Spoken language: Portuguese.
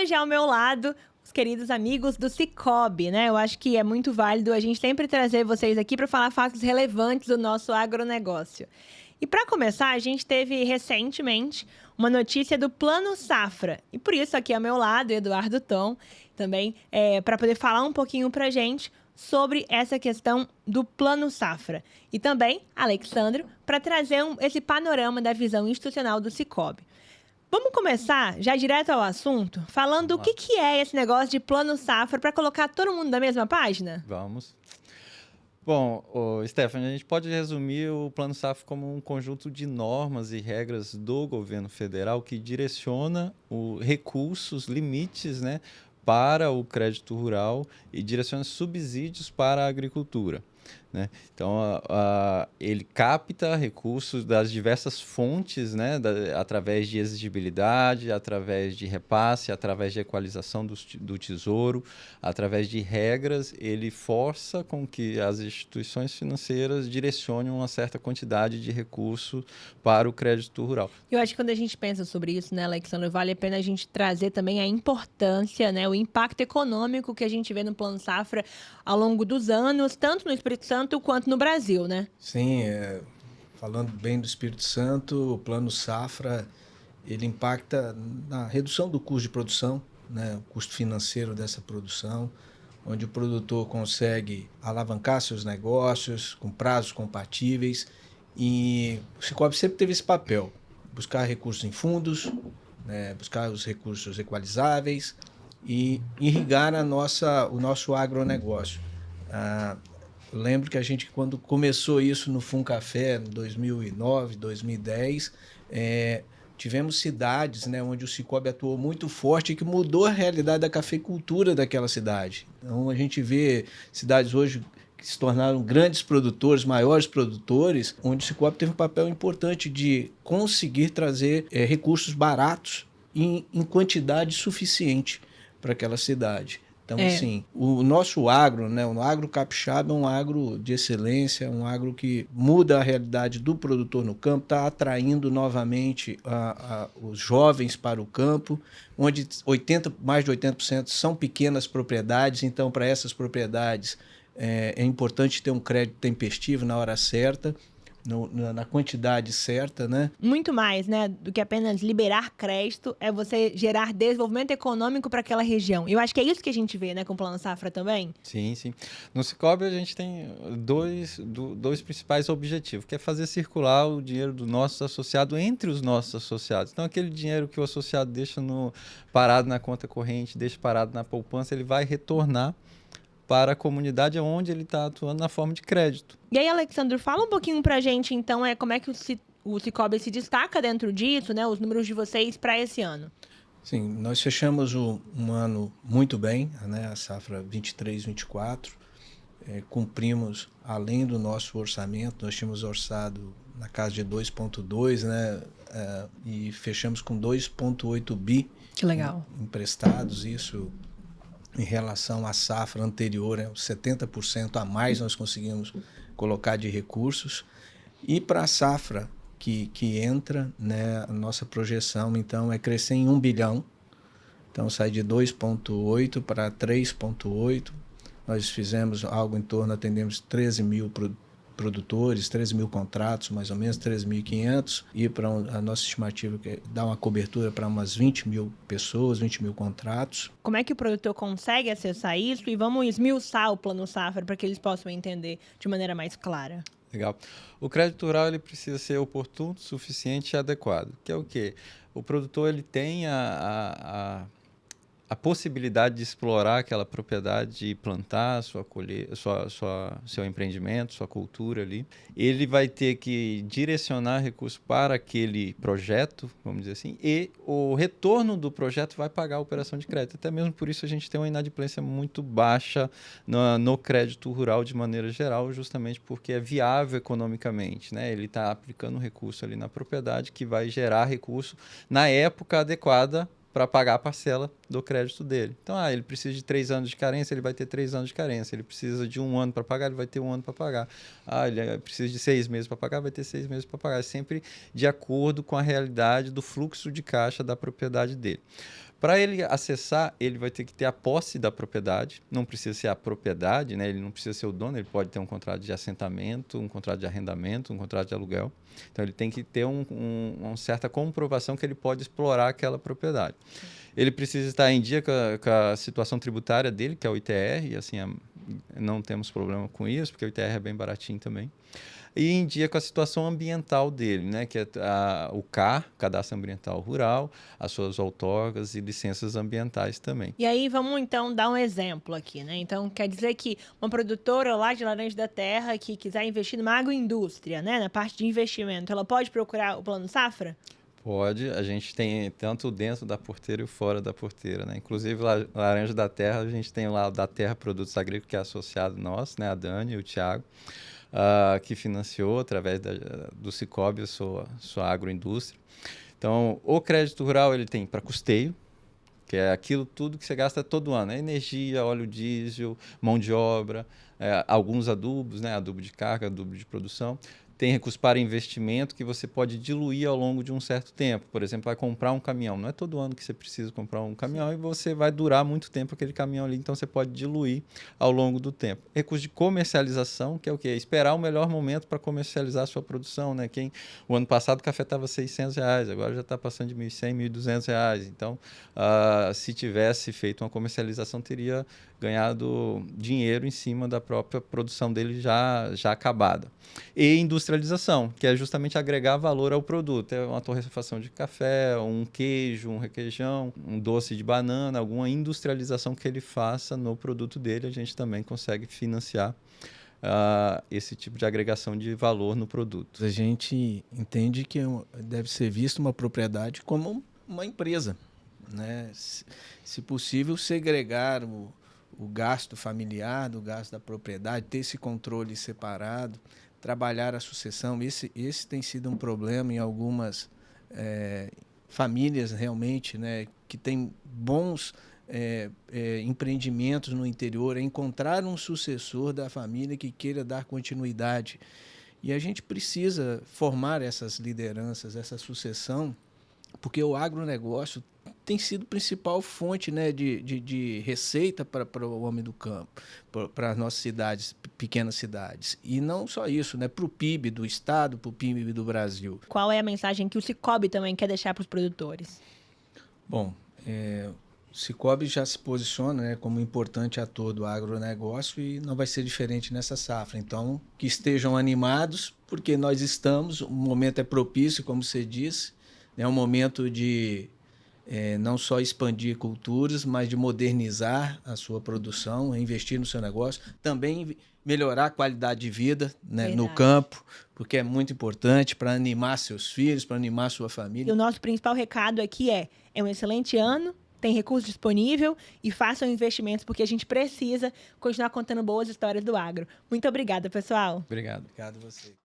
hoje ao meu lado os queridos amigos do Sicoob, né? Eu acho que é muito válido a gente sempre trazer vocês aqui para falar fatos relevantes do nosso agronegócio. E para começar, a gente teve recentemente uma notícia do Plano Safra. E por isso aqui ao meu lado, Eduardo Tom, também para poder falar um pouquinho para a gente sobre essa questão do Plano Safra. E também Alexandre, para trazer esse panorama da visão institucional do Sicoob. Vamos começar já direto ao assunto, falando o que é esse negócio de Plano Safra para colocar todo mundo na mesma página? Vamos. Bom, Stephanie, a gente pode resumir o Plano Safra como um conjunto de normas e regras do governo federal que direciona recursos, limites, né, para o crédito rural e direciona subsídios para a agricultura, né? Então, ele capta recursos das diversas fontes, né, através de exigibilidade, através de repasse, através de equalização do tesouro, através de regras, ele força com que as instituições financeiras direcionem uma certa quantidade de recursos para o crédito rural. Eu acho que quando a gente pensa sobre isso, né, Alexandre, vale a pena a gente trazer também a importância, né, o impacto econômico que a gente vê no Plano Safra ao longo dos anos, tanto no Espírito Santo quanto no Brasil, né? Sim, falando bem do Espírito Santo, o Plano Safra, ele impacta na redução do custo de produção, né, o custo financeiro dessa produção, onde o produtor consegue alavancar seus negócios com prazos compatíveis. E o Sicoob sempre teve esse papel, buscar recursos em fundos, né, buscar os recursos equalizáveis e irrigar o nosso agronegócio. Eu lembro que a gente, quando começou isso no Funcafé, em 2009, 2010, tivemos cidades, né, onde o Sicoob atuou muito forte e que mudou a realidade da cafeicultura daquela cidade. Então, a gente vê cidades hoje que se tornaram grandes produtores, maiores produtores, onde o Sicoob teve um papel importante de conseguir trazer recursos baratos em quantidade suficiente para aquela cidade. Então, assim, o nosso agro, né, o agro capixaba é um agro de excelência, um agro que muda a realidade do produtor no campo, está atraindo novamente os jovens para o campo, onde mais de 80% são pequenas propriedades. Então, para essas propriedades, é importante ter um crédito tempestivo na hora certa, na quantidade certa, né? Muito mais, né, do que apenas liberar crédito, é você gerar desenvolvimento econômico para aquela região. Eu acho que é isso que a gente vê, né, com o Plano Safra também. Sim, sim. No Sicoob a gente tem dois principais objetivos, que é fazer circular o dinheiro do nosso associado entre os nossos associados. Então, aquele dinheiro que o associado deixa parado na conta corrente, deixa parado na poupança, ele vai retornar para a comunidade onde ele está atuando na forma de crédito. E aí, Alexandre, fala um pouquinho para a gente, então, como é que o Sicoob se destaca dentro disso, né? Os números de vocês para esse ano. Sim, nós fechamos um ano muito bem, né? A safra 23-24. Cumprimos além do nosso orçamento, nós tínhamos orçado na casa de 2,2, né? E fechamos com 2,8 bi. Que legal. Emprestados, isso em relação à safra anterior, 70% a mais nós conseguimos colocar de recursos. E para a safra que entra, né, a nossa projeção, então, é crescer em 1 bilhão. Então, sai de 2,8 para 3,8. Nós fizemos algo em torno, atendemos 13 mil produtores, 13 mil contratos, mais ou menos, 13.500, e para a nossa estimativa que dá uma cobertura para umas 20 mil pessoas, 20 mil contratos. Como é que o produtor consegue acessar isso? E vamos esmiuçar o Plano Safra para que eles possam entender de maneira mais clara. Legal. O crédito rural ele precisa ser oportuno, suficiente e adequado. Que é o quê? O produtor ele tem a possibilidade de explorar aquela propriedade, de plantar seu empreendimento, sua cultura ali. Ele vai ter que direcionar recursos para aquele projeto, vamos dizer assim, e o retorno do projeto vai pagar a operação de crédito. Até mesmo por isso a gente tem uma inadimplência muito baixa no crédito rural de maneira geral, justamente porque é viável economicamente, né? Ele está aplicando recurso ali na propriedade que vai gerar recurso na época adequada para pagar a parcela do crédito dele. Então, ele precisa de 3 anos de carência, ele vai ter 3 anos de carência. Ele precisa de 1 ano para pagar, ele vai ter 1 ano para pagar. Ele precisa de 6 meses para pagar, vai ter 6 meses para pagar. É sempre de acordo com a realidade do fluxo de caixa da propriedade dele. Para ele acessar, ele vai ter que ter a posse da propriedade, não precisa ser a propriedade, né? Ele não precisa ser o dono, ele pode ter um contrato de assentamento, um contrato de arrendamento, um contrato de aluguel. Então, ele tem que ter uma certa comprovação que ele pode explorar aquela propriedade. Ele precisa estar em dia com a situação tributária dele, que é o ITR, e assim, não temos problema com isso, porque o ITR é bem baratinho também. E em dia com a situação ambiental dele, né? Que é o CAR, Cadastro Ambiental Rural, as suas outorgas e licenças ambientais também. E aí, vamos então dar um exemplo aqui, né? Então, quer dizer que uma produtora lá de Laranja da Terra que quiser investir numa agroindústria, né? Na parte de investimento, ela pode procurar o Plano Safra? Pode, a gente tem tanto dentro da porteira e fora da porteira, né? Inclusive, Laranja da Terra, a gente tem lá o da Terra Produtos Agrícolas, que é associado nosso, né? A Dani e o Thiago. Que financiou através do Cicobi a sua agroindústria. Então, o crédito rural ele tem para custeio, que é aquilo tudo que você gasta todo ano, energia, óleo diesel, mão de obra, alguns adubos, né? Adubo de carga, adubo de produção. Tem recurso para investimento que você pode diluir ao longo de um certo tempo. Por exemplo, vai comprar um caminhão. Não é todo ano que você precisa comprar um caminhão e você vai durar muito tempo aquele caminhão ali. Então, você pode diluir ao longo do tempo. Recurso de comercialização, que é o quê? Esperar o melhor momento para comercializar a sua produção, né? O ano passado o café estava R$600, agora já está passando de R$1.100, R$1.200. Então, se tivesse feito uma comercialização, teria ganhado dinheiro em cima da própria produção dele já acabada. E industrialização, que é justamente agregar valor ao produto. É uma torrefação de café, um queijo, um requeijão, um doce de banana, alguma industrialização que ele faça no produto dele, a gente também consegue financiar esse tipo de agregação de valor no produto. A gente entende que deve ser vista uma propriedade como uma empresa, né? Se possível, segregar o gasto familiar do gasto da propriedade, ter esse controle separado, trabalhar a sucessão. Esse tem sido um problema em algumas famílias realmente, né, que têm bons empreendimentos no interior, encontrar um sucessor da família que queira dar continuidade. E a gente precisa formar essas lideranças, essa sucessão, porque o agronegócio tem sido a principal fonte, né, de receita para o homem do campo, para as nossas cidades, pequenas cidades. E não só isso, né, para o PIB do Estado, para o PIB do Brasil. Qual é a mensagem que o Cicobi também quer deixar para os produtores? Bom, o Cicobi já se posiciona, né, como importante ator do agronegócio e não vai ser diferente nessa safra. Então, que estejam animados, porque nós estamos, o momento é propício, como você disse, é um momento de não só expandir culturas, mas de modernizar a sua produção, investir no seu negócio, também melhorar a qualidade de vida, né, no campo, porque é muito importante para animar seus filhos, para animar sua família. E o nosso principal recado aqui é um excelente ano, tem recurso disponível e façam investimentos, porque a gente precisa continuar contando boas histórias do agro. Muito obrigada, pessoal. Obrigado. Obrigado a você.